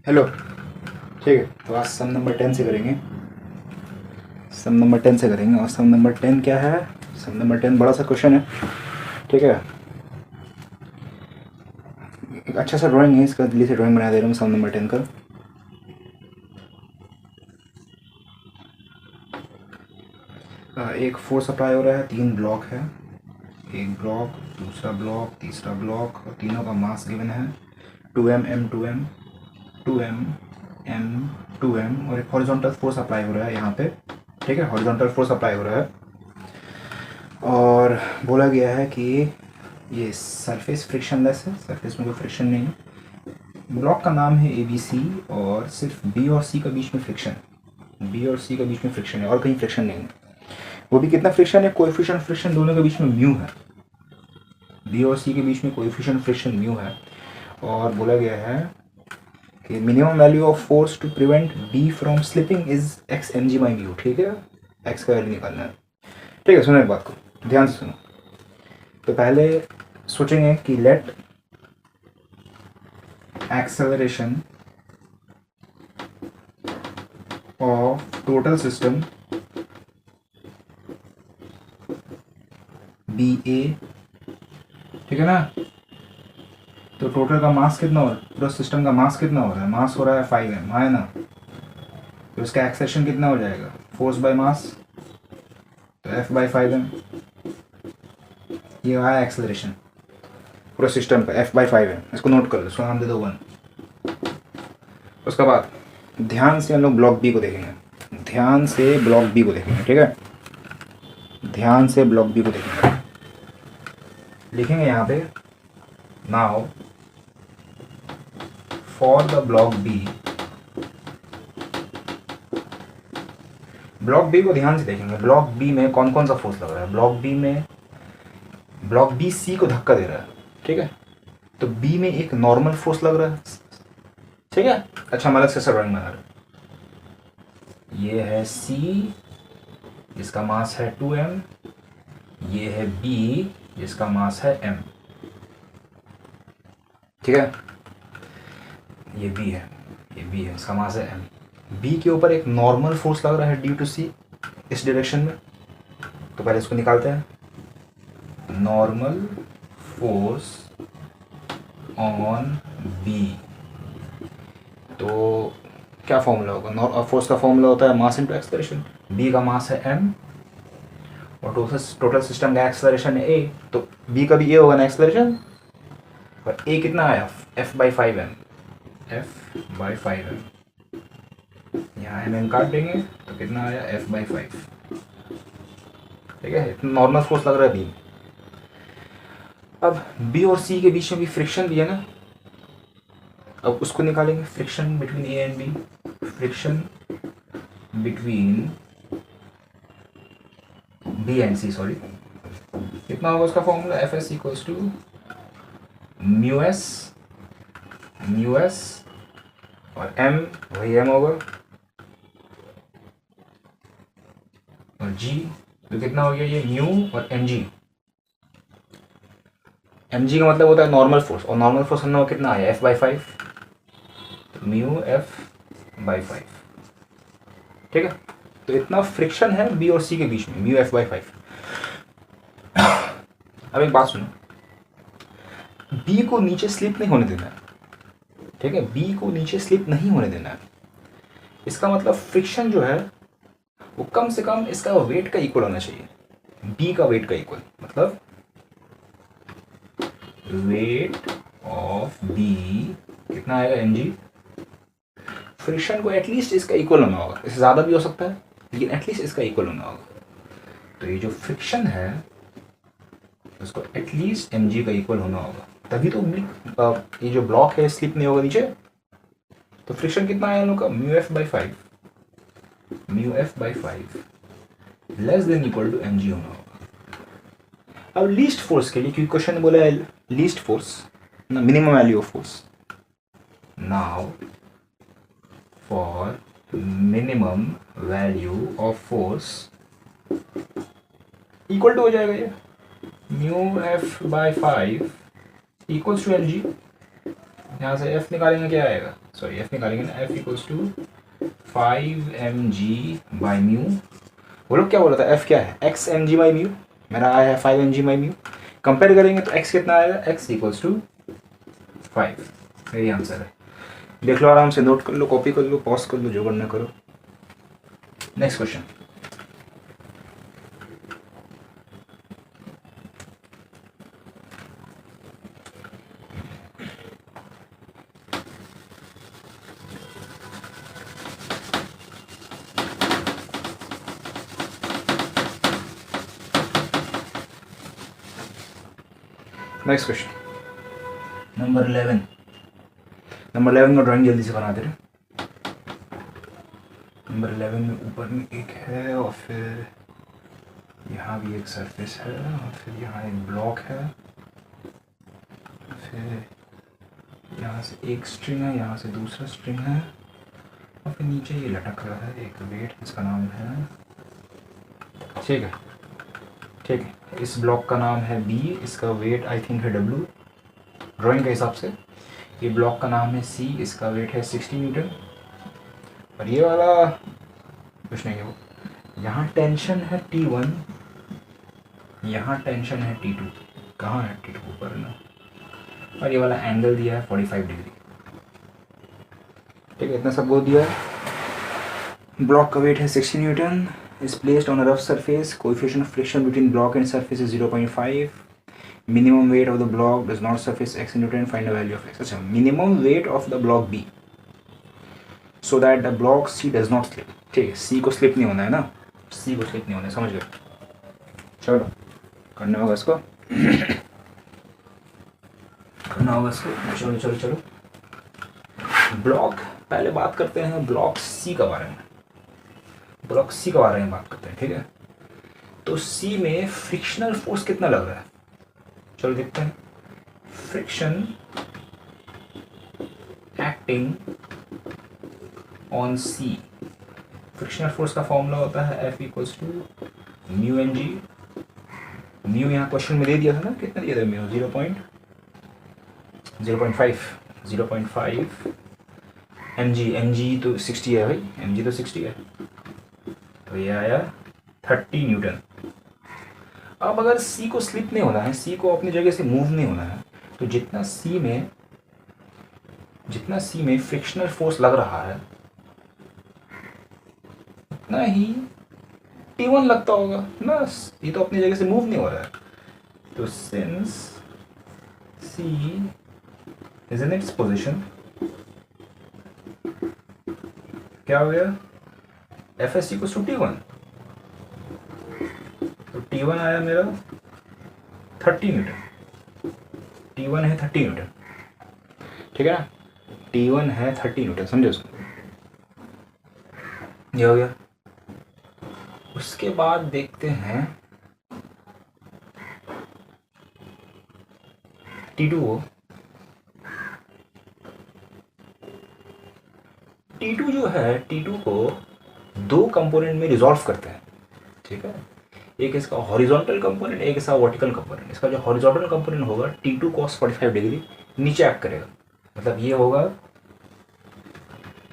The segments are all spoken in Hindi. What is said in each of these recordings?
हेलो। ठीक है, तो आज सम नंबर 10 से करेंगे। सम नंबर 10 से करेंगे और सम नंबर 10 क्या है? सम नंबर 10 बड़ा सा क्वेश्चन है। ठीक है, एक अच्छा सा ड्राइंग है, इसका जल्दी से ड्राइंग बना दे रहा हूँ सम नंबर 10 का। एक फोर्स सप्लाई हो रहा है, 3 ब्लॉक है, एक ब्लॉक, दूसरा ब्लॉक, तीसरा ब्लॉक, और तीनों का मास गिवन है 2m m 2m 2m m 2m, और एक हॉरिजॉन्टल फोर्स अप्लाई हो रहा है यहाँ पे। ठीक है, हॉरिजॉन्टल फोर्स अप्लाई हो रहा है और बोला गया है कि ये सरफेस फ्रिक्शनलेस है, सरफेस में कोई फ्रिक्शन नहीं है। ब्लॉक का नाम है ABC और सिर्फ B और C के बीच में फ्रिक्शन, B और C के बीच में फ्रिक्शन है और कहीं फ्रिक्शन नहीं है। वो भी कितना फ्रिक्शन है? कोएफिशिएंट फ्रिक्शन दोनों के बीच में म्यू है, B और C के बीच में कोएफिशिएंट फ्रिक्शन म्यू है। और बोला गया है कि minimum value of force to prevent B from slipping is x mg by mu. ठीक है, x का वैल्यू निकालना है। ठीक है, सुनो एक बात को ध्यान से सुनो। तो पहले सोचेंगे कि let acceleration of total system be a. ठीक है ना? तो टोटल का मास कितना हो रहा है? पूरा सिस्टम का मास कितना हो रहा है? मास हो रहा है 5m, हाँ है ना? तो इसका एक्सेलेरेशन कितना हो जाएगा? फोर्स बाय मास, तो F बाई 5m। ये आया एक्सेलरेशन पूरा सिस्टम का, F बाई 5m। इसको नोट कर लो, इसको नाम दे दो 1। उसके बाद ध्यान से हम लोग ब्लॉक बी को देखेंगे, ध्यान से ब्लॉक बी को देखेंगे। ठीक है, ध्यान से ब्लॉक बी को देखेंगे। लिखेंगे यहाँ पे now for the block B. Block B को ध्यान से देखेंगे। ब्लॉक बी में कौन कौन सा फोर्स लग रहा है? ब्लॉक बी में ब्लॉक बी सी को धक्का दे रहा है। ठीक है, तो बी में एक नॉर्मल फोर्स लग रहा है। ठीक है, अच्छा हम अलग से ड्राइंग बना रहे। ये है सी जिसका मास है 2m, ये है बी जिसका मास है m। ठीक है, ये बी है, ये बी है, इसका मास है m। बी के ऊपर एक नॉर्मल फोर्स लग रहा है ड्यू टू सी इस डायरेक्शन में। तो पहले इसको निकालते हैं। नॉर्मल फोर्स ऑन बी, तो क्या फॉर्मूला होगा? फोर्स का फॉर्मूला होता है मास इनटू एक्सेलरेशन। बी का मास है m और टोटल सिस्टम का एक्सेलरेशन है a, तो b का भी a होगा ना एक्सेलरेशन। और a कितना आया? F by 5m, F by 5m। यहाँ mm काट देंगे तो कितना आया? F by 5। ठीक है, इतना नॉर्मल फोर्स लग रहा है b। अब b और c के बीच में भी फ्रिक्शन भी है ना, अब उसको निकालेंगे। Friction between a and b, friction between b and c, sorry. कितना होगा उसका formula? F S equals to mu S और m वही m होगा, और g तो कितना हो गया? ये म्यू और mg का मतलब होता है नॉर्मल फोर्स, और नॉर्मल फोर्स हम लोग कितना आया? f बाई 5, तो म्यू f बाई 5। ठीक है, तो इतना फ्रिक्शन है b और c के बीच में, म्यू f बाई 5। अब एक बात सुनो, b को नीचे स्लिप नहीं होने देना है। ठीक है, b को नीचे स्लिप नहीं होने देना है। इसका मतलब फ्रिक्शन जो है वो कम से कम इसका वेट का इक्वल होना चाहिए, b का वेट का इक्वल। मतलब वेट ऑफ b कितना आएगा? mg। फ्रिक्शन को एटलीस्ट इसका इक्वल होना होगा, इससे ज़्यादा भी हो सकता है लेकिन एटलीस्ट इसका इक्वल होना होगा। तो ये जो फ्रिक्शन है उसको एटलीस्ट mg का इक्वल होना होगा, तभी तो ये जो ब्लॉक है स्लिप नहीं होगा नीचे। तो फ्रिक्शन कितना आया हम लोग का? Mu F by 5, mu F by 5 less than equal to mg होना होगा। अब लीस्ट फोर्स के लिए, क्योंकि क्वेश्चन ने बोला है लीस्ट फोर्स ना, minimum value of force. Now for minimum value of force equal to हो जाएगा ये mu F by 5 equals to mg। यहाँ से एफ निकालेंगे, क्या आएगा, सॉरी एफ निकालेंगे ना, एफ इक्वल्स टू 5 mg/μ। वो लोग क्या बोला था, एफ क्या है, एक्स mg/μ, मेरा आया है 5 mg/μ। कंपेयर करेंगे तो एक्स कितना आएगा, एक्स इक्वल्स टू 5। यही आंसर है। देख लो आराम से, नोट कर लो, कॉपी कर लो, पॉज कर लो, जो करना करो। Next question. Next question number 11। Number 11 का ड्राइंग जल्दी से बना दे रहे। नंबर 11 में ऊपर में एक है और फिर यहाँ भी एक सरफेस है और फिर यहाँ एक ब्लॉक है, फिर यहाँ से एक स्ट्रिंग है, यहाँ से दूसरा स्ट्रिंग है और फिर नीचे ये लटक रहा है एक वेट, इसका नाम है, ठीक है ठीक है, इस ब्लॉक का नाम है बी, इसका वेट आई थिंक है डब्ल्यू ड्राइंग के हिसाब से। ये ब्लॉक का नाम है सी, इसका वेट है 60 न्यूटन। और ये वाला कुछ नहीं है, वो यहाँ टेंशन है T1, यहाँ टेंशन है T2, कहाँ है T2, ऊपर ना, और ये वाला एंगल दिया है 45 डिग्री। ठीक है, इतना सब बोल दिया है। ब्लॉक का वेट है 60 Newton, is placed on a rough surface, coefficient of friction between block and surface is 0.5, minimum weight of the block does not surface x in Newton, find the value of x। अच्छा, minimum weight of the block B so that the block C does not slip। ठीक है, C को स्लिप नहीं होना है ना, C को स्लिप नहीं होना है, समझ गए। चलो करना होगा इसको करना होगा इसको, चलो चलो चलो। ब्लॉक, पहले बात करते हैं ब्लॉक C के बारे में, ब्लॉक सी के बारे में बात करते हैं, ठीक है। तो सी में फ्रिक्शनल फोर्स कितना लग रहा है, चलो देखते हैं। Friction acting on C, frictional force का फॉर्मूला होता है F equals to mu N G. Mu यहाँ क्वेश्चन में दे दिया था ना, कितना दिया था म्यू, 0.5 एम जी तो 60 है भाई, एम जी तो 60 है, तो ये आया 30 न्यूटन। अब अगर सी को स्लिप नहीं होना है, सी को अपनी जगह से मूव नहीं होना है, तो जितना सी में फ्रिक्शनल फोर्स लग रहा है उतना ही T1 लगता होगा ना, ये तो अपनी जगह से मूव नहीं हो रहा है। तो since C is in its position, क्या हो गया, F S equals to T1, तो T1 आया मेरा 30 न्यूटन, T1 है 30 न्यूटन, ठीक है ना, T1 है 30 न्यूटन, समझो उसको, ये हो गया। उसके बाद देखते हैं T2 को। T2 जो है, T2 को दो कंपोनेंट में रिजॉल्व करते हैं, ठीक है। एक इसका हॉरिजॉन्टल कंपोनेंट, एक इसका वर्टिकल कंपोनेंट। इसका जो हॉरिजॉन्टल कंपोनेंट होगा T2 cos 45 डिग्री नीचे एक्ट करेगा, मतलब ये होगा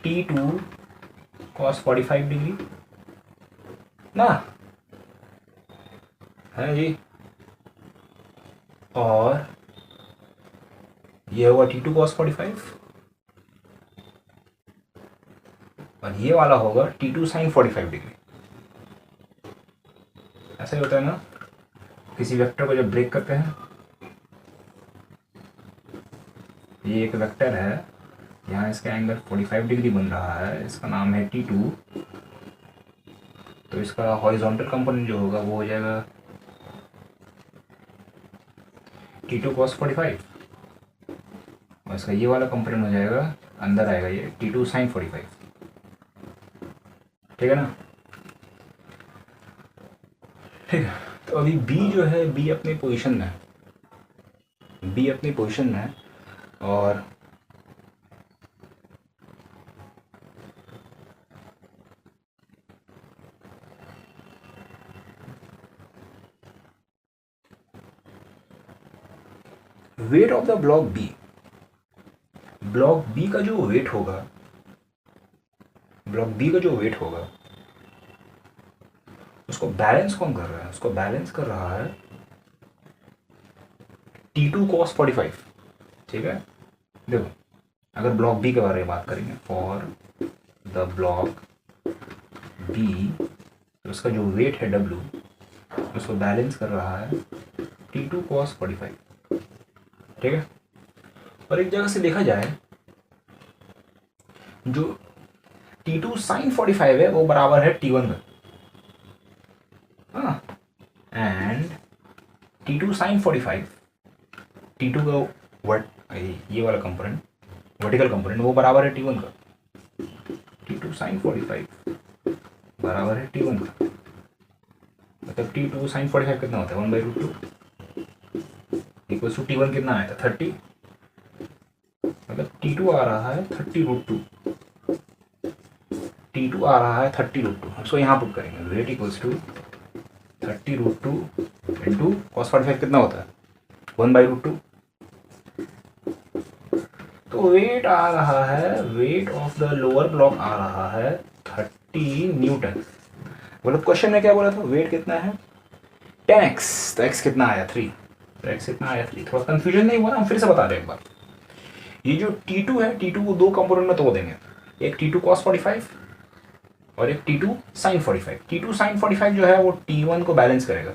T2 cos 45 डिग्री ना, है जी, और ये होगा T2 cos 45 और ये वाला होगा T2 sin 45 डिग्री। ऐसा ही होता है ना, किसी वेक्टर को जब ब्रेक करते हैं, ये एक वेक्टर है, यहाँ इसका एंगल 45 डिग्री बन रहा है, इसका नाम है T2, तो इसका हॉरिजॉन्टल कंपोनेंट जो होगा वो हो जाएगा T2 cos 45 और इसका ये वाला कंपोनेंट हो जाएगा, अंदर आएगा ये T2 sin 45, ठीक है ना। ठीक है, तो अभी B जो है, B अपनी पोजीशन में है, B अपनी पोजीशन में है और weight of the block B, block B का जो वेट होगा, ब्लॉक बी का जो वेट होगा उसको बैलेंस कौन कर रहा है? उसको बैलेंस कर रहा है T2 cos 45। ठीक है, देखो अगर ब्लॉक बी के बारे में बात करेंगे, फॉर द ब्लॉक बी, तो उसका जो वेट है W, उसको बैलेंस कर रहा है T2 cos 45। ठीक है, और एक जगह से देखा जाए जो T2 sin 45 है वो बराबर है T1 का, हाँ, एंड T2 sin 45, T2 का वर्ट ये वाला कंपोनेंट, वर्टिकल कंपोनेंट, वो बराबर है T1 का। T2 sin 45 बराबर है T1 का, मतलब T2 sin 45 कितना होता है 1/√2 इक्वल्स टू T1 कितना आया था 30, मतलब T2 आ रहा है 30√2, T2 आ रहा है 30√2। सो यहाँ पुट करेंगे weight equals to 30√2 into cos 45 कितना होता है 1/√2। तो वेट आ रहा है, weight of the lower block आ रहा है 30 न्यूटन। मतलब क्वेश्चन में क्या बोला था, वेट कितना है 10x, तो x कितना आया 3, तो x कितना आया 3। थोड़ा कंफ्यूजन नहीं हुआ ना, हम फिर से बता रहे हैं एक बार। ये जो T2 है, T2 को दो कंपोनेंट में तोड़ देंगे, एक T2 cos 45 और एक T2 sin 45। T2 sin 45 जो है वो T1 को बैलेंस करेगा,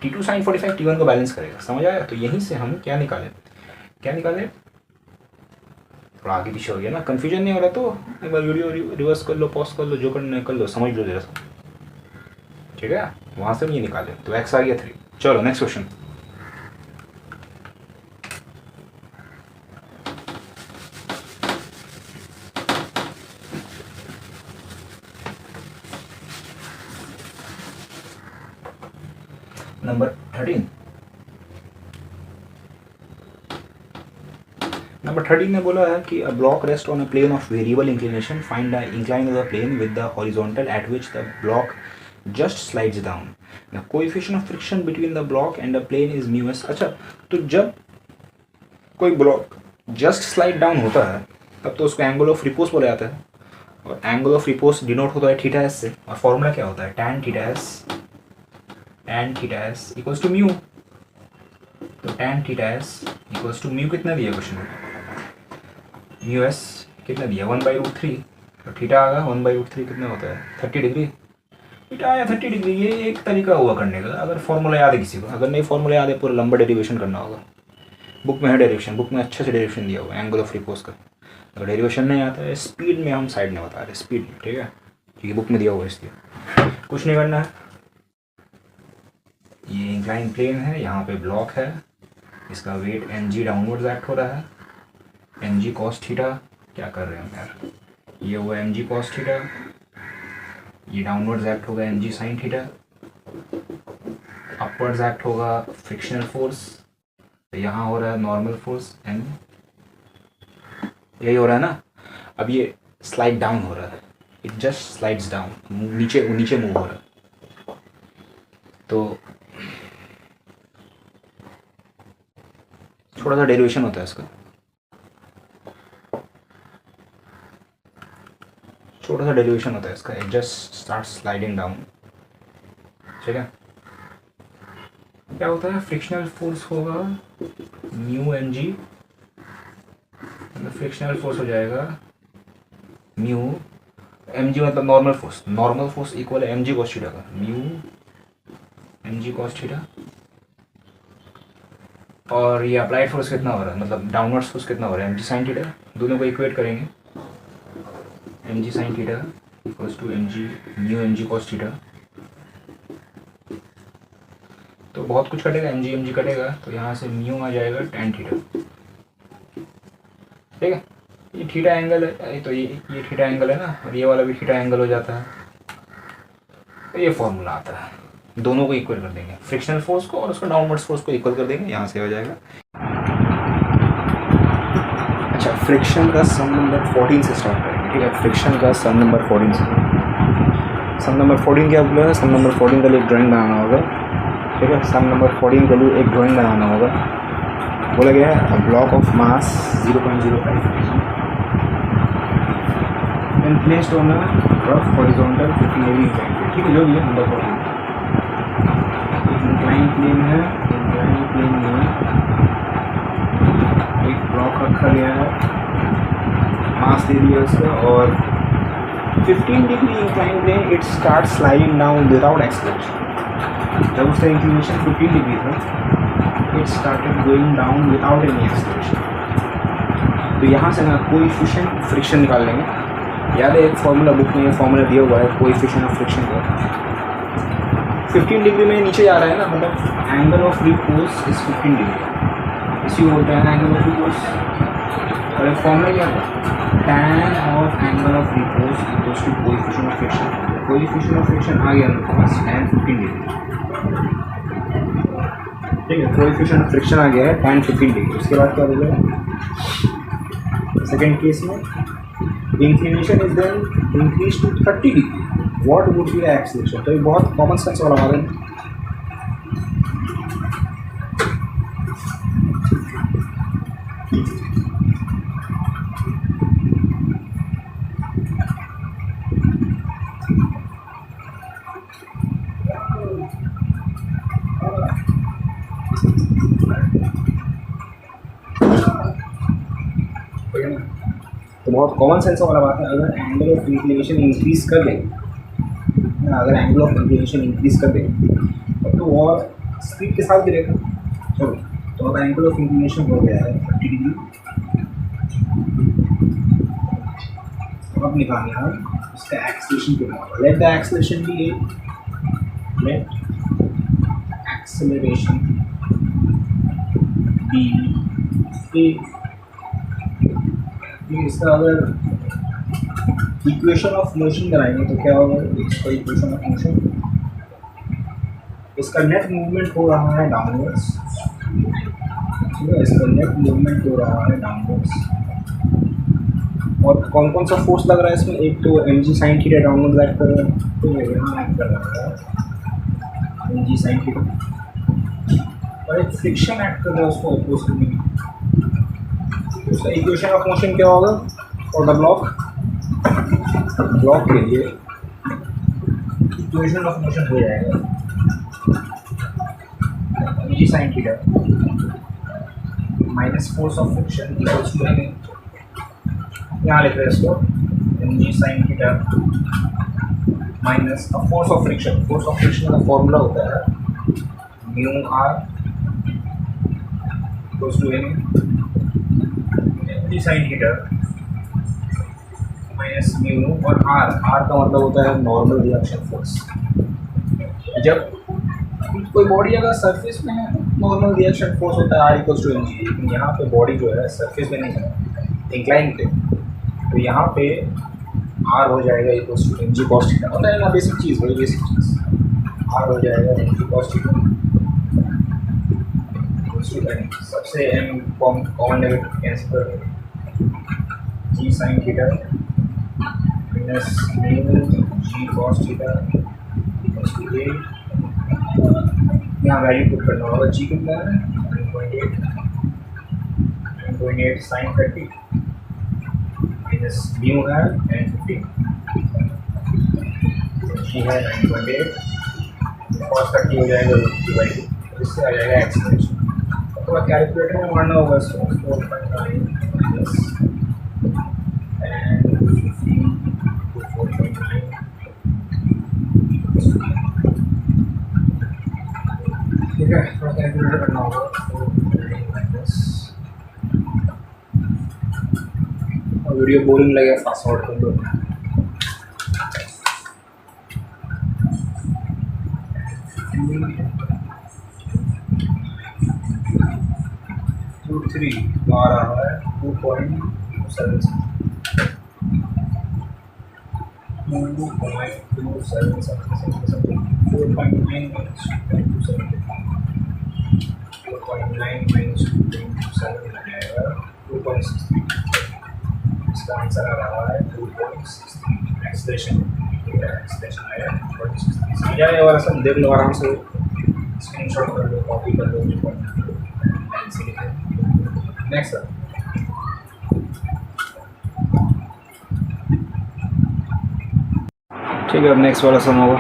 T2 sin 45 T1 को बैलेंस करेगा, समझ आया? तो यहीं से हम क्या निकाले, थोड़ा आगे पीछे हो गया ना, कंफ्यूजन नहीं हो रहा तो एक बार वीडियो रिवर्स कर लो, पॉज कर लो, जो करना कर लो, समझ लो जरा सा। ठीक है, वहाँ से हम ये निकाले, तो x आ गया 3। चलो नेक्स्ट क्वेश्चन। नंबर 13। नंबर 13 ने बोला है कि a block rest on a plane of variable inclination, find the incline of the plane with the horizontal at which the block just slides down. The coefficient of friction between the block and the plane is μs। अच्छा, तो जब कोई ब्लॉक जस्ट स्लाइड डाउन होता है तब तो उसको एंगल ऑफ रिपोज बोला जाता है, और एंगल ऑफ रिपोज डिनोट होता है थीटा एस से, और फॉर्मूला क्या होता है tan theta S equals to mu. तो tan theta S equals to mu कितना दिया क्वेश्चन में, म्यू एस कितना दिया 1/√3, तो थीटा आगा 1/√3 कितना होता है 30 डिग्री, थीटा आया 30 डिग्री। ये एक तरीका हुआ करने का, अगर फॉर्मूला याद है किसी को, अगर नहीं फॉर्मूला याद है पूरा लंबा डेरिवेशन करना होगा। बुक में है डेरिवेशन, बुक में अच्छे से डेरिवेशन दिया हुआ है एंगल ऑफ रिपोज का। अगर डेरिवेशन नहीं आता है, स्पीड में हम साइड में बता रहे, स्पीड में, ठीक है, क्योंकि बुक में दिया हुआ है इसलिए कुछ नहीं करना है। ये इंक्लाइन प्लेन है, यहाँ पे ब्लॉक है, इसका वेट mg डाउनवर्ड्स एक्ट हो रहा है, mg cos थीटा, क्या कर रहे हैं यार, ये हुआ mg cos थीटा, ये डाउनवर्ड्स एक्ट होगा mg sin theta, upwards act होगा फ्रिक्शनल फोर्स, तो यहाँ हो रहा है नॉर्मल फोर्स m, यही हो रहा है ना। अब ये स्लाइड डाउन हो रहा है, इट जस्ट स्लाइड्स डाउन, नीचे मूव हो रहा है। तो थोड़ा सा डेरिवेशन होता है इसका, छोटा सा डेरिवेशन होता है इसका, it just start sliding down. ठीक है, क्या होता है, फ्रिक्शनल फोर्स होगा म्यू एम जी, मतलब फ्रिक्शनल फोर्स हो जाएगा म्यू एम जी, मतलब नॉर्मल फोर्स इक्वल है एम जी कॉस थीटा का, mu M G cos theta, और ये अप्लाइड फोर्स कितना हो रहा है, मतलब डाउनवर्ड फोर्स कितना हो रहा है, एम जी साइन थीटा। दोनों को इक्वेट करेंगे, M ji sine theta equals to M G mu M G cos theta. तो बहुत कुछ कटेगा, एम जी कटेगा, तो यहाँ से म्यू आ जाएगा tan थीटा। ठीक है, ये थीटा एंगल है, तो ये थीटा एंगल है ना, और ये वाला भी थीटा एंगल हो जाता है, तो ये फॉर्मूला आता है। दोनों को इक्वल कर देंगे, फ्रिक्शनल फोर्स को और उसको डाउनवर्ड फोर्स को इक्वल कर देंगे, यहाँ से हो जाएगा। अच्छा, फ्रिक्शन का सम नंबर 14 से स्टार्ट करेंगे। ठीक है, फ्रिक्शन का सम नंबर 14 से। सम नंबर 14 क्या बोला है, सम नंबर 14 के लिए एक ड्राइंग बनाना होगा। ठीक है, सम नंबर 14 के लिए एक ड्राइंग बनाना होगा। बोला गया है block of mass 0.05 and placed on a rough horizontal 50 degree incline, ठीक है, जो भी है नंबर 14 इंक्लाइन प्लेन है। इंक्लाइन प्लेन में एक ब्लॉक रखा गया है, मास दे दिया उसका, और 15 degree incline plane it start sliding down without acceleration. जब उसका इंक्लिनेशन 15 डिग्री था it started going down without any acceleration. तो यहाँ से ना कोएफिशिएंट फ्रिक्शन निकाल लेंगे। याद है एक फार्मूला बुक में ये फार्मूला दिया हुआ है कोएफिशिएंट ऑफ फ्रिक्शन का। 15 डिग्री में नीचे जा रहा है ना, मतलब angle of repose is 15 degree, इसी को बोलते हैं एंगल ऑफ रिपोज। और एक फॉर्मूला क्या था, tan of angle of repose equals to coefficient of friction. Coefficient of friction आ गया मेरे पास tan 15 डिग्री, ठीक है। कोएफिशिएंट ऑफ फ्रिक्शन आ गया है tan 15 डिग्री। उसके बाद क्या बोला सेकेंड केस में, inclination is then increase to 30 degree, what would be the acceleration. तो ये बहुत कॉमन सेंस वाला बात है। तो बहुत कॉमन सेंस वाला बात है। अगर एंगल ऑफ इंक्लिनेशन इंक्रीज कर दें, अगर एंगल ऑफ इंक्लिनेशन इंक्रीज कर दें तो और स्पीड के साथ गिरेगा। चलो, तो अगर एंगल ऑफ इंक्लिनेशन हो गया है 30 डिग्री, तो अब निकालना है उसका एक्सेलरेशन के model. Let the acceleration be a, let acceleration be a. इसका अगर इक्वेशन ऑफ मोशन बनाएंगे तो क्या होगा, इसका इक्वेशन ऑफ मोशन, इसका नेट मूवमेंट हो रहा है डाउनवर्ड्स, ठीक है, इसका नेट मूवमेंट हो रहा है डाउनवर्ड्स। और कौन कौन सा फोर्स लग रहा है इसमें, एक तो एम जी साइन थीटा डाउनवर्ड एक्ट कर रहा है, तो यहाँ एक्ट कर रहा है एम जी साइन थीटा, और एक फ्रिक्शन एक्ट कर रहा है उसको अपोज करने में। उसका इक्वेशन ऑफ मोशन क्या होगा फॉर द ब्लॉक के लिए, इक्वेशन ऑफ मोशन हो जाएगा g sine theta minus force of friction equals to m, यहाँ लिख रहे हैं इसको m ji sine theta minus force of friction. Force of friction का फॉर्मूला होता है mu R equals to M G sine theta minus mu, और आर का मतलब होता है नॉर्मल रिएक्शन फोर्स। जब कोई बॉडी अगर सरफेस में है नॉर्मल रिएक्शन फोर्स होता है R equals to M G, लेकिन यहाँ पे बॉडी जो है सरफेस में नहीं है, इंक्लाइन पे, तो यहाँ पे आर हो जाएगा equals to M G cos theta. होता है ना बेसिक चीज़, वही बेसिक चीज़, आर हो जाएगा M G cos theta equals to M, सबसे एम कॉमन नेगेटिव कैंसिल कर जी sine theta minus mu G cos theta equals to ए। यहाँ वैल्यू पुट करना होगा, जी कितना है 9.8 साइन 30 माइनस म्यू है एंड 15, जी है 9.8 कॉस 30 हो जाएगा डिवाइड, इससे आ जाएगा एक्सेलरेशन। तो बाद कैलकुलेटर में मारना होगा इसको 4.9 एंड 15 to 4.9, ठीक है। थोड़ा कैलकुलेटर करना होगा 4.9 माइनस, और वीडियो बोरिंग लगे फास्ट फॉरवर्ड कर दो। 2.3 आ रहा है 2.27 इसका आंसर आ रहा है 2.63। एक्सलेशन आया 2.63। समझ आया वाला सब देख लो आराम से, स्क्रीनशॉट कर लो, कॉपी कर लो, नेक्स्ट ठीक है, अब नेक्स्ट वाला सम होगा।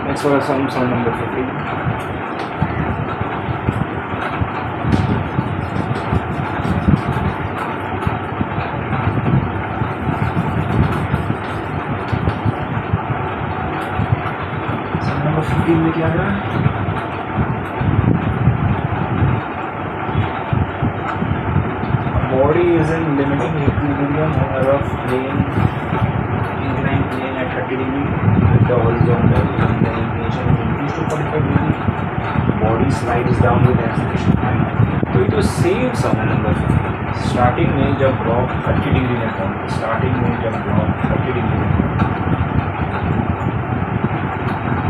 नेक्स्ट वाला सम नंबर 15। सम नंबर 15 में क्या है? Body is in limiting equilibrium on a rough plane, inclined plane at 30 degree with the horizontal, and the inclination is increased to 45 degree. Body slides down with acceleration. तो ये तो सेम सम है नंबर 15। स्टार्टिंग में जब ब्लॉक 30 डिग्री में था, स्टार्टिंग में जब ब्लॉक 30 डिग्री में था,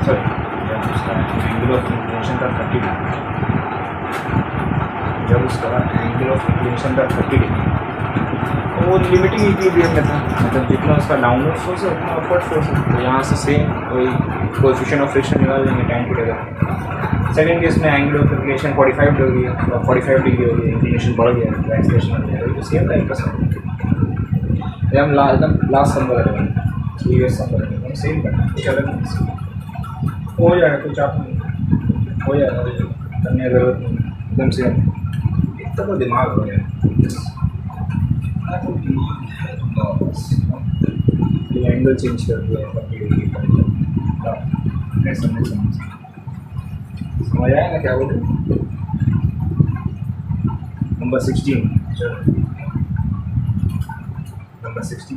सॉरी जब उसका एंगल ऑफ इंक्लिनेशन था 30 डिग्री, जब उसका एंगल ऑफ इंक्लिनेशन था 30 डिग्री, तो वो लिमिटिंग इक्विलिब्रियम में था, मतलब जितना उसका डाउनवर्ड फोर्स है उतना अपवर्ड फोर्स है। तो यहाँ से सेम वही कोएफिशिएंट ऑफ फ्रिक्शन निकाल देंगे tan थीटा का। सेकेंड केस में एंगल ऑफ इंक्लिनेशन 45 डिग्री है, तो 45 डिग्री हो गई, इंक्लिनेशन बढ़ गया तो एक्सेलरेशन बढ़ गया। तो सेम टाइप का सम है। हम एकदम लास्ट सम करेंगे, प्रीवियस सम करेंगे, सेम करना है, कुछ अलग नहीं हो जाएगा, कुछ आप हो जाएगा, करने की जरूरत नहीं, एकदम से इतना तो दिमाग हो गया, ये एंगल चेंज कर दिया है, समझ आया ना क्या बोल रहे? नंबर 16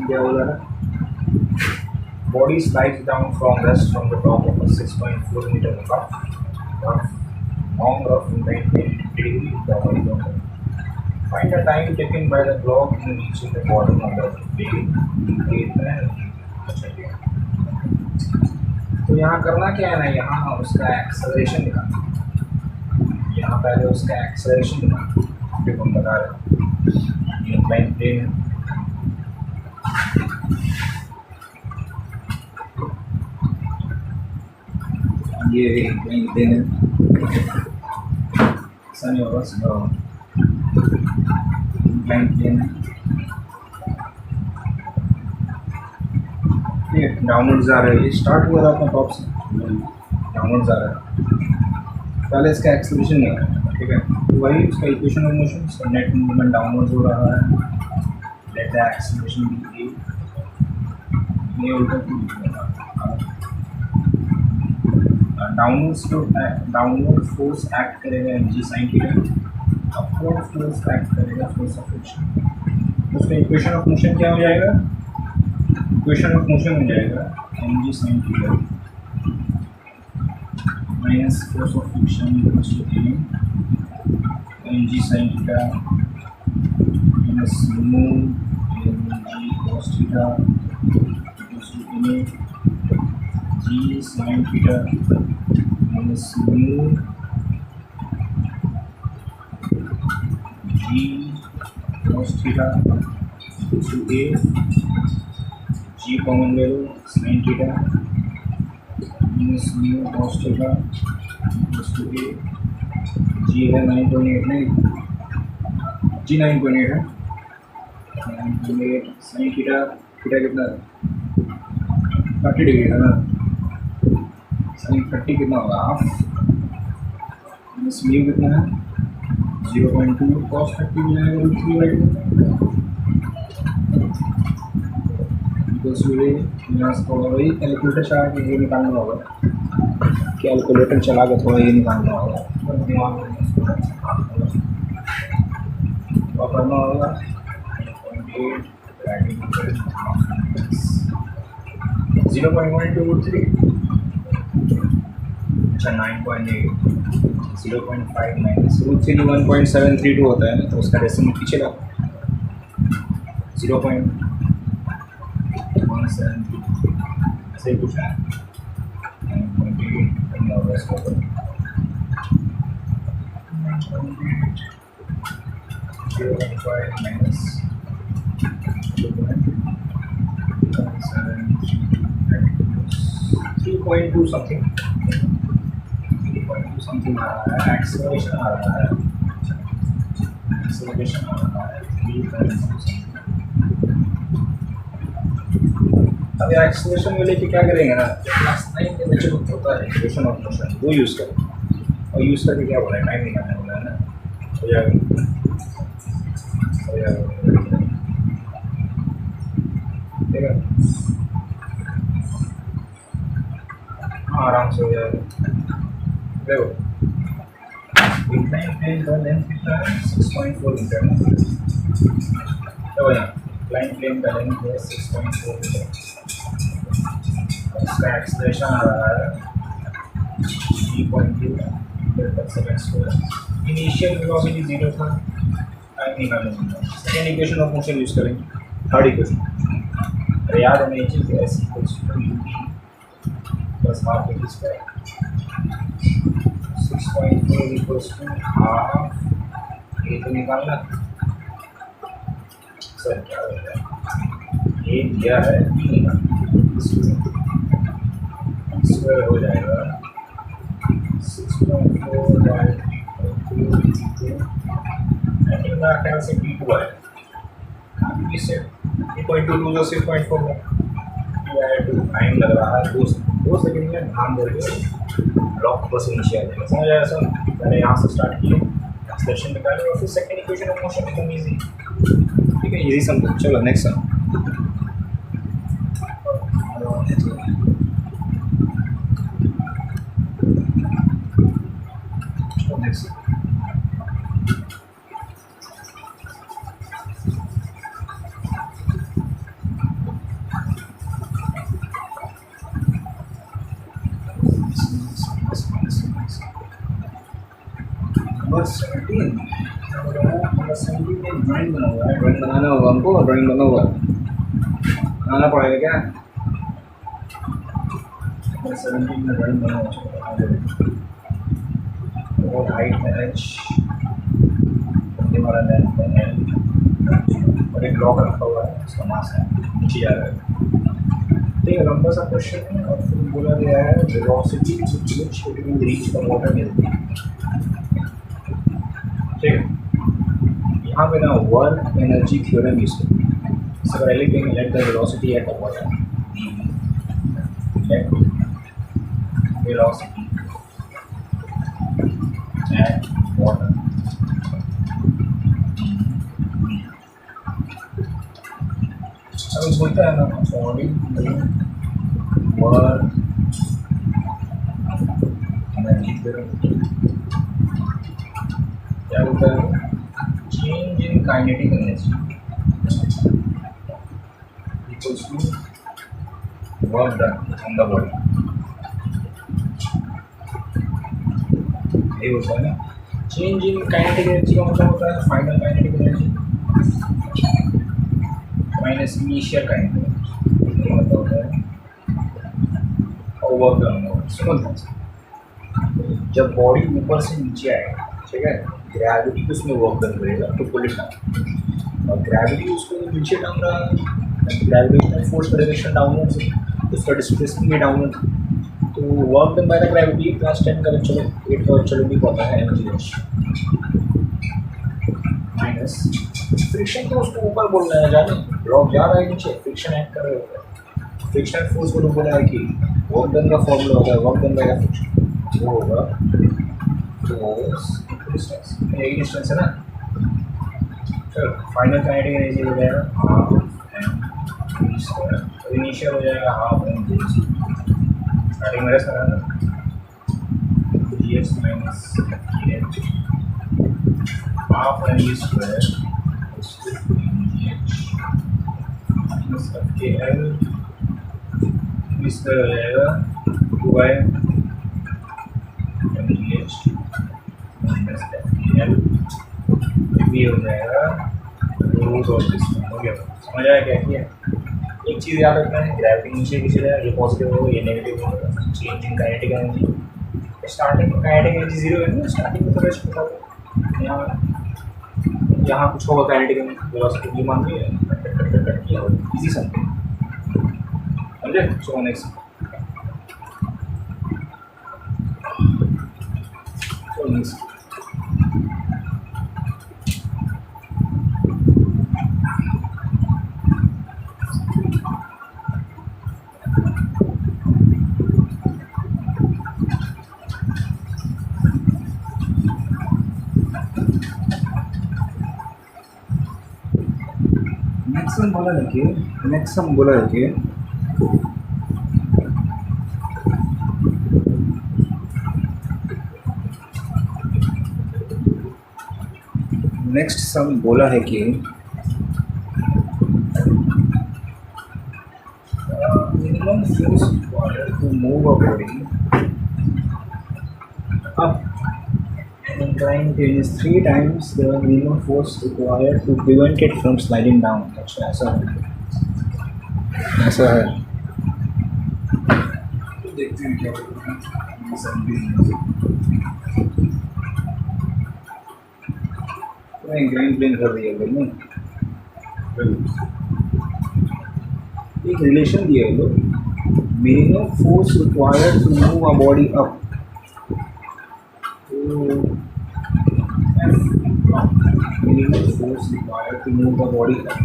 क्या बोला था? Body slides down from rest from the top of a 6.4 meter long rough inclined plane degree with the horizontal. Find the time taken by the block in reaching the bottom of the plane. तो यहाँ करना क्या है ना, यहाँ उसका एक्सेलरेशन निकालना, यहाँ पहले उसका एक्सेलरेशन निकालना, जो हम बता रहे हैं इंक्लाइन प्लेन है, ये इंक्लाइन प्लेन है, ऐसा नहीं होगा, इंक्लाइन प्लेन है, डाउनवर्ड जा रहा है, ये स्टार्ट हुआ था अपना टॉप से, डाउनवर्ड जा रहा है, पहले इसका एक्सेलरेशन नहीं है, ठीक है, तो वही उसका इक्वेशन ऑफ मोशन, इसका नेट मूवमेंट डाउनवर्ड हो रहा है, लेट द एक्सेलरेशन बी ये उल्टा डाउनवर्ड फोर्स एक्ट करेगा mg sin theta, upward force act करेगा फोर्स ऑफ फ्रिक्शन। उसका इक्वेशन ऑफ मोशन क्या हो जाएगा? इक्वेशन ऑफ मोशन हो जाएगा mg sin theta minus force of friction equals to mg sin theta minus mu mg cos theta equals to g sin theta minus mu g cos theta equals to g common ले लो, sin theta minus mu cos theta equals to a, g है 9.8 नहीं, जी 9.8 है, 9.8 sin थीटा, थीटा कितना है 30 डिग्री है ना, sin 30 कितना होगा हाफ, माइनस म्यू कितना है 0.2, cos 30 मिलेगा 3/2 यहाँ से थोड़ा वही कैलकुलेटर चला के ये निकालना होगा, कैलकुलेटर चला के थोड़ा ये निकालना होगा, और करना होगा 0.123, अच्छा 9.8, 0.5 माइनस रूट 3 1.732 होता है ना, तो उसका डेसिमल पीछे ला 0.173 ऐसे ही कुछ है 9.8 करना होगा इसको, 0.5 माइनस 3 3.2 समथिंग, 3.2 समथिंग आ रहा है, एक्सेलरेशन आ रहा है, एक्सेलरेशन आ रहा है 3.2 समथिंग। अब एक्सेलरेशन में लेके क्या करेंगे ना, क्लास 9 के बच्चे को होता है इक्वेशन ऑफ मोशन, वो यूज़ करें और यूज़ करके क्या बोला है, टाइम निकालने बोला है ना, हो जाएगा, हो जाएगा, ठीक है, हाँ आराम से हो जाएगा। देखो इंक्लाइन प्लेन का लेंथ कितना है, 6.4 मीटर है, तो यहाँ इंक्लाइन प्लेन का लेंथ है 6.4 मीटर, इसका एक्सेलरेशन आ रहा है 3.2 मीटर पर सेकंड स्क्वायर। इनिशियल वेलोसिटी 0 था, टाइम निकालने का second equation of motion use करेंगे। थर्ड इक्वेशन अरे याद है ये चीज़, s equals to u plus half a square, 6.4 equals to half, ये तो निकालना सर क्या हो जाएगा, ये दिया है बी निकालना, स्क्वायर हो जाएगा 6.4 बाय 3.2, मेरा ख्याल से P2 है, इससे 3.2 तो 6.4 में टाइम लग रहा है 2 सेकेंड में, ध्यान देंगे ब्लॉक बस इनिशियल है, समझ आया सर। मैंने यहाँ से स्टार्ट किया, एक्सप्रेशन निकाले और फिर सेकेंड इक्वेशन ऑफ मोशन एकदम ईजी, ठीक है, इजी समझो। चलो नेक्स्ट सम, नेक्स्ट नंबर 17 में ड्राइंग बना हुआ है, ड्राइंग बनाना होगा हमको, ड्राइंग बना हुआ बनाना पड़ेगा क्या, नंबर 17 में ड्राइंग बना हुआ है, और हाइट है h, हमारा लेंथ है l, और एक ब्लॉक रखा हुआ है, उसका मास है नीचे जा रहा है, ठीक है, लंबा सा क्वेश्चन है। और फिर बोला गया है velocity which it will reach the water level, ठीक है, यहाँ पे ना वर्क एनर्जी थ्योरम यूज करें, इससे पहले कहेंगे let the velocity at the water, let velocity at water, अब बोलता है ना according to work energy theorem, क्या बोलता है, change in kinetic energy equals to work done on the body, ये होता है ना, चेंज इन काइनेटिक एनर्जी का मतलब होता है final kinetic energy minus initial kinetic energy, ये मतलब होता है और वर्क डन होगा। सुनो जब बॉडी ऊपर से नीचे आएगा, ठीक है, ग्रेविटी को उसमें वर्क डन करेगा तो पुल इट डाउन, और ग्रेविटी उसको नीचे डाल रहा है, ग्रेविटेशनल फोर्स डायरेक्शन डाउनवर्ड से, उसका डिस्प्लेसमेंट भी डाउनवर्ड, तो work done by the gravity class 10 का चलो 8 का चलो भी पता है एनर्जी माइनस फ्रिक्शन, तो उसको ऊपर बोलना है, जाने ब्लॉक जा रहा है नीचे, फ्रिक्शन एक्ट कर रहे होता है, फ्रिक्शनल फोर्स को तो बोला है कि वर्क डन का फॉर्मूला होता है वर्क डन बाय फ्रिक्शन, वो होगा फोर्स डिस्टेंस, एक डिस्टेंस है ना, चलो फाइनल काइनेटिक एनर्जी हो जाएगा हाफ एम स्क्वायर, तो इनिशियल हो जाएगा हाफ एम जी, स्टार्टिंग में रखा ना G H minus G H, half M G square G H minus F K L, इसका हो जाएगा 2 M G H minus F K L, भी हो जाएगा रूट और डिस्टेंस, हो गया, समझ आया क्या किया। एक चीज़ याद रखना है, ग्रेविटी नीचे की चला, ये पॉजिटिव होगा ये नेगेटिव होगा, change in kinetic energy, starting में काइनेटिक एनर्जी 0 है ना, स्टार्टिंग में तो रेस्ट होता है, यहाँ कुछ होगा काइनेटिक एनर्जी, वेलोसिटी भी मान लिया, इजी समझे, समझे। सो नेक्स्ट नेक्स्ट हम बोला देखिए नेक्स्ट सम बोला है कि minimum force required to move a body up inclined plane is 3 times the minimum force required to prevent it from sliding down. अच्छा ऐसा है तो देखते हैं क्या होगा। इंक्लाइन प्लेन कर दिया भाई ना, एक रिलेशन दिया है लोग, minimum force required to move a body up, minimum force required to move the body up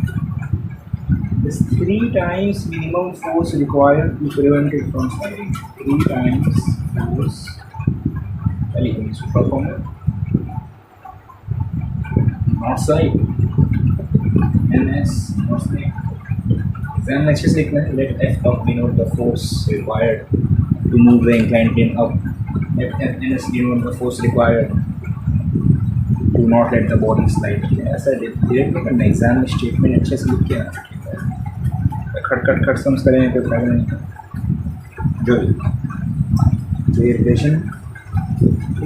is 3 times minimum force required to prevent it from sliding. 3 times force super formula not side ns not side then let's just let f of denote the force required to move the inclined plane up, let f ns denote the force required do not let the body slide. ऐसा डायरेक्ट नहीं करना, एग्जाम में स्टेटमेंट अच्छे से लिख के आना, खट समझ करेंगे कोई फायदा नहीं। जो ये relation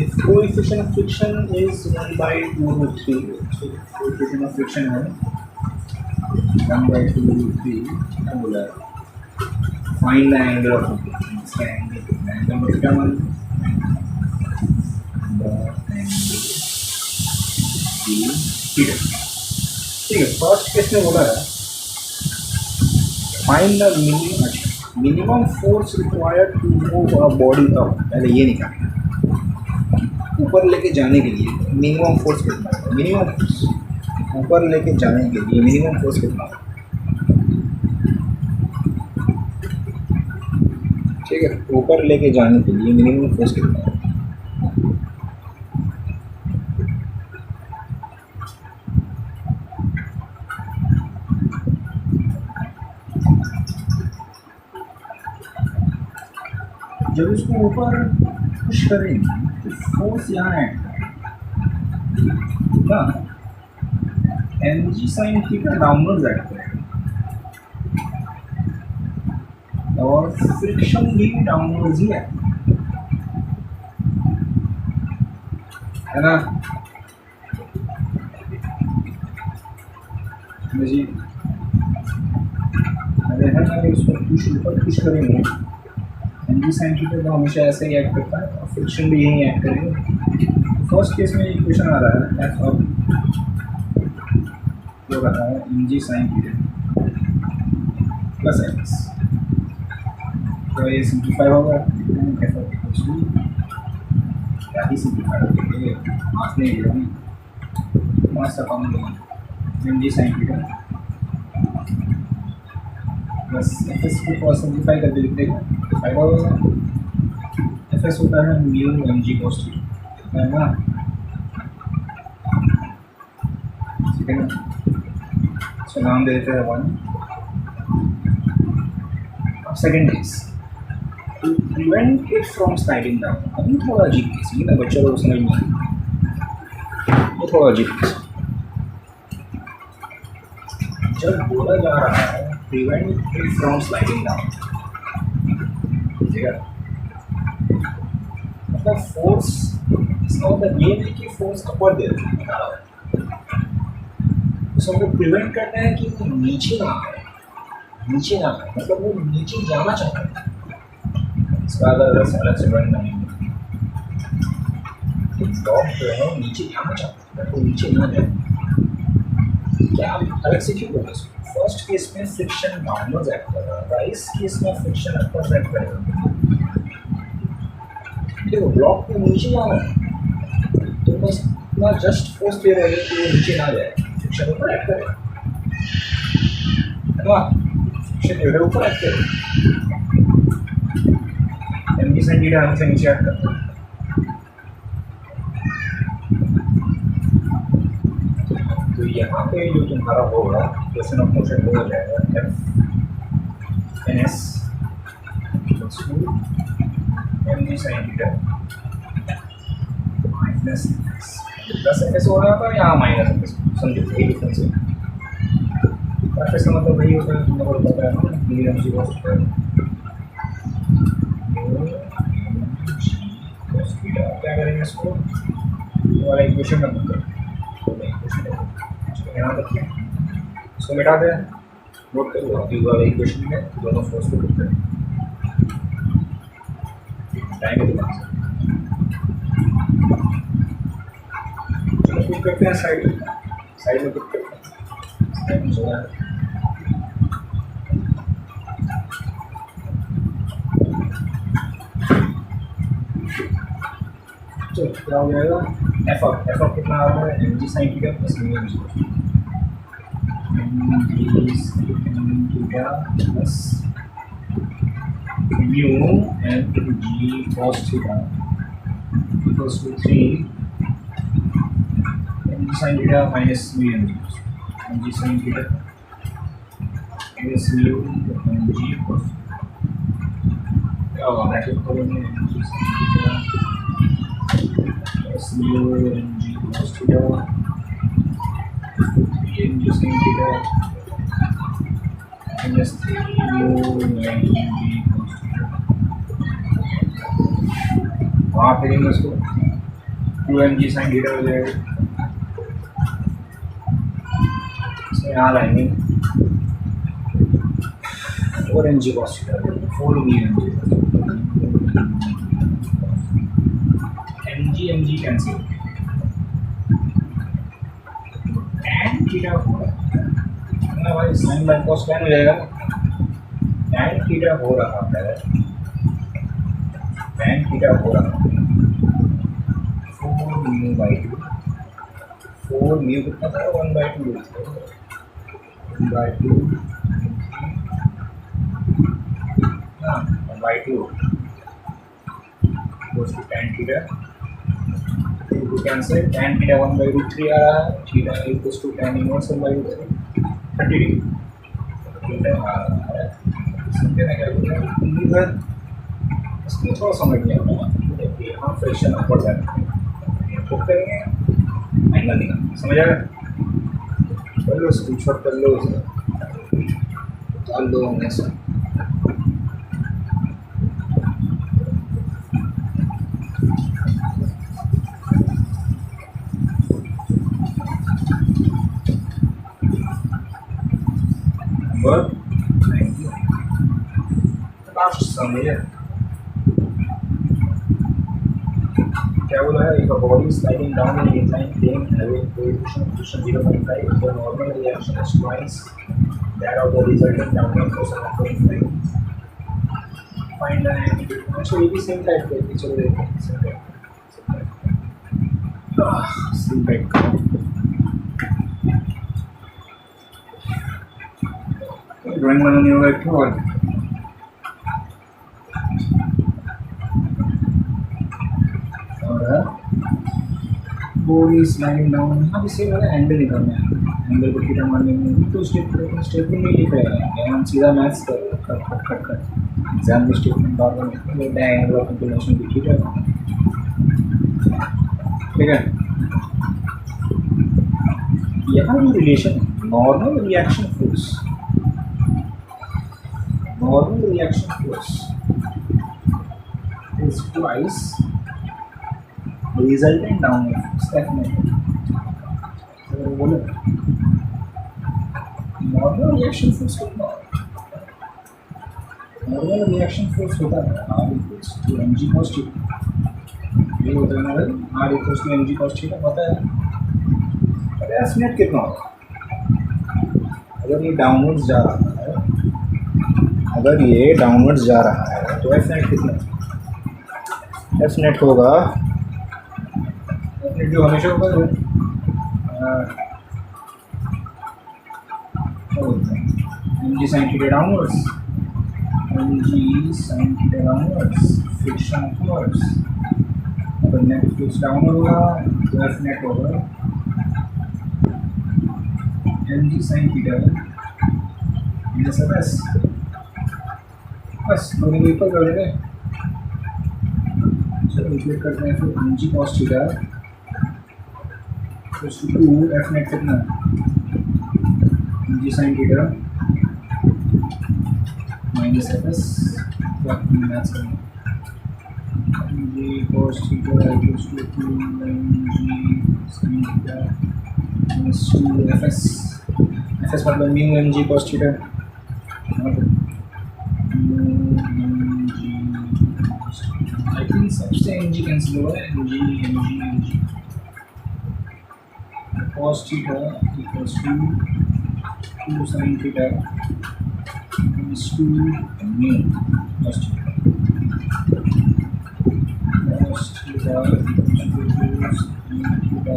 if coefficient of friction is 1 by 2 root 3, so coefficient of friction है 1 by 2 root 3, क्या बोला है, find the angle of rotation, इसका angle of क्या मान ठीक है। फर्स्ट केस में बोला है find the minimum force required to move a body up, पहले ये निकालना, ऊपर लेके जाने के लिए मिनिमम फोर्स कितना है, मिनिमम फोर्स ऊपर लेके जाने के लिए मिनिमम फोर्स कितना है, ठीक है, ऊपर लेके जाने के लिए मिनिमम फोर्स कितना है, जब उसको ऊपर पुश करेंगे तो फोर्स यहाँ है ना, एम जी साइन थीटा डाउनवर्ड एक्ट करेगा और फ्रिक्शन भी डाउनवर्ड ही है ना जी, अरे है ना, उसको पुश ऊपर पुश करेंगे एनजी साइन थीटा तो हमेशा ऐसे ही एक्ट करता है और फ्रिक्शन भी यही एक्ट करेगा। फर्स्ट केस में इक्वेशन आ रहा है एफ ऑफ हो रहा है N G sine theta plus X, तो ये सिंप्लीफाई होगा एफ ऑफ इक्वल्स टू क्या ही सिंप्लीफाई होगा, मास नहीं गिरा, मास का कॉमन लेंगे N G sine theta plus F S को सिंप्लीफाई करके लिख देगा, फायदा होगा एफ एस होता है mu M G cos theta है ना, ठीक है ना, इसका नाम दे देते हैं 1। अब second case to prevent it from sliding down, अभी थोड़ा अजीब केस है ना, बच्चों को समझ में ये थोड़ा अजीब केस, जब बोला जा रहा है prevent it from sliding down, ठीक है, मतलब फोर्स इसका मतलब ये नहीं कि फोर्स अपर दे रहा है, उसको हमको प्रिवेंट करना है कि वो नीचे ना आए, नीचे ना आए मतलब वो नीचे जाना चाहता है, इसका अगर अलग से बढ़ना नहीं, ब्लॉक जो है नीचे जाना चाहता है, वो नीचे ना जाए, क्या आप अलग से क्यों बोले, फर्स्ट केस में फ्रिक्शन डाउनवर्ड एक्ट कर रहा था, इस केस में फ्रिक्शन अपवर्ड एक्ट करेगा, देखो ब्लॉक में नीचे जाना है बस ना जस्ट फोर्स दे रहे हैं कि वो नीचे ना जाए, फ्रिक्शन ऊपर ऐड करे, है ना, फ्रिक्शन जो है ऊपर ऐड करे, एम जी साइन थीटा हमेशा नीचे ऐड करते हैं। तो यहाँ पे जो तुम्हारा होगा क्वेश्चन ऑफ मोशन हो जाएगा एफ एन एस एम जी sine theta minus plus F S हो रहा था, यहाँ माइनस एफ एस, समझो यही डिफरेंस है। एफ एस का मतलब वही होता है, तुमने को पता है ना, डी एम जी कॉस थीटा। क्या करेंगे इसको, वाला इक्वेशन में मतलब यहाँ तक इसको मिटा दें, नोट कर लो अभी वाला इक्वेशन में दोनों फोर्स को करते हैं टाइम के दिमाग से। चलो पुट करते हैं साइड में, साइड में पुट करते हैं, तो क्या हो जाएगा, एफ ऑफ कितना आ रहा है, M G sine theta plus mu M G theta plus mu M G cos theta equals to 3 M ji sine theta minus mu M G sine theta minus mu M G cos, क्या होगा ब्रैकेट खोलेंगे, एम जी sine theta plus mu M G cos theta M जी sine theta minus 3 mu M G cos theta. वहाँ फिर उसको 2 एम जी साइन थीटा हो जाएगा, इसमें यहाँ लाएंगे 4 एम जी cos theta, 4 mu M G cancel, tan theta ना भाई, साइन बाय कॉस कैन हो जाएगा, टैन थीटा हो रहा है, टैन थीटा हो रहा है 4 म्यू बाई 2, 4 म्यू कितना था, 1/2, 1/2 हाँ 1/2 goes to tan theta, to cancel tan theta 1/3 आ रहा है, theta equals to tan inverse 1/3, 30 degree theta आ रहा है, समझे ना क्या बोल रहा है इधर, इसको थोड़ा समझ नहीं आ रहा है, यहाँ फ्रिक्शन अपवर्ड है, तो करेंगे एंगल निकाल, समझ आ रहा है, कर लो स्क्रीनशॉट कर लो, डाल दो हमने से लास्ट समझे क्या बोला है, if a body is sliding down an inclined plane having coefficient of friction 0.5, the normal reaction is twice that of the resultant downward force of the incline. Find the magnitude. So ये भी सेम टाइप का है, चलो देखते हैं सेम टाइप का ड्राइंग बनानी होगा एक और बॉडी स्लाइडिंग डाउन, यहाँ भी सेम है, एंगल निकालना है, एंगल को थीटा मारने में तो स्टेटमेंट नहीं लिख रहे हैं, हम सीधा मैथ्स कर एग्जाम में स्टेटमेंट बार बार लेते हैं, एंगल ऑफ इंक्लिनेशन भी थीटा, ठीक है। यहाँ जो रिलेशन है normal reaction force is twice resultant downward force, definitely. अगर बोले नॉर्मल रिएक्शन फोर्स कितना, नॉर्मल रिएक्शन फोर्स होता है R equals to M G cos theta, ये होता है ना भाई, R equals to M G cos theta पता है, अरे एस्टिमेट कितना होगा, अगर ये डाउनवर्ड्स जा रहा है, अगर ये डाउनवर्ड्स जा रहा है तो एफ नेट कितना, एफ नेट होगा जो हमेशा ऊपर है क्या बोलते हैं एम जी साइन थीटा डाउनवर्ड्स एम जी sine theta downwards friction upwards अगर नेट फ्रिक्स डाउनवर्ड होगा तो एफ नेट होगा एम जी sine theta minus F S बस दोनों को इक्वल कर देंगे। चलो इक्वेट करते हैं फिर एम जी cos theta plus two f net कितना एम जी sine theta minus F s maths करना m ji cos theta equals to two M G sine theta minus two f s मतलब mu M G cos theta I think सबसे एम जी कैंसिल हुआ है M g cos theta equals to 2 sin theta minus 2 mu cos theta equals to 2 sin theta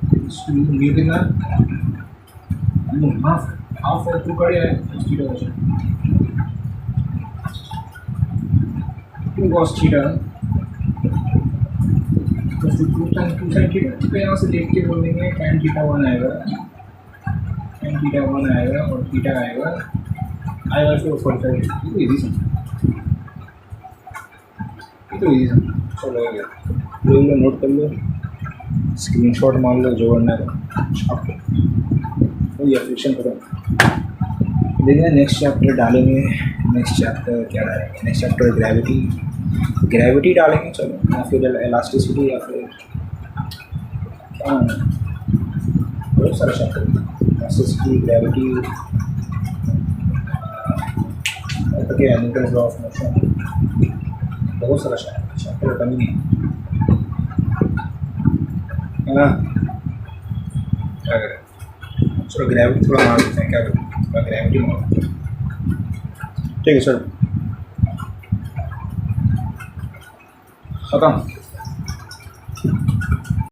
equals to mu कितना mu हाफ और 2 कड़े है cos theta हो जाए 2 cos theta तो 2 sin थीटा तो यहाँ से देख के बोल देंगे tan थीटा 1 आएगा और थीटा आएगा फिर 45 तो इजी समझ चलो हो गया लो नोट कर लो स्क्रीनशॉट मार लो जो करना है छाप लो ये फ्रिक्शन खत्म। देखिए नेक्स्ट चैप्टर डालेंगे नेक्स्ट चैप्टर क्या डालेंगे नेक्स्ट चैप्टर ग्रेविटी डालेंगे चलो या फिर इलास्टिसिटी या फिर बहुत सारा चैप्टर इलास्टिसिटी ग्रेविटी तो क्या न्यूटन्स लॉ ऑफ मोशन बहुत सारा चैप्टर कमी नहीं है ना क्या करें चलो ग्रेविटी थोड़ा मार देते हैं क्या करें थोड़ा ग्रेविटी मार ठीक है सर खत्म।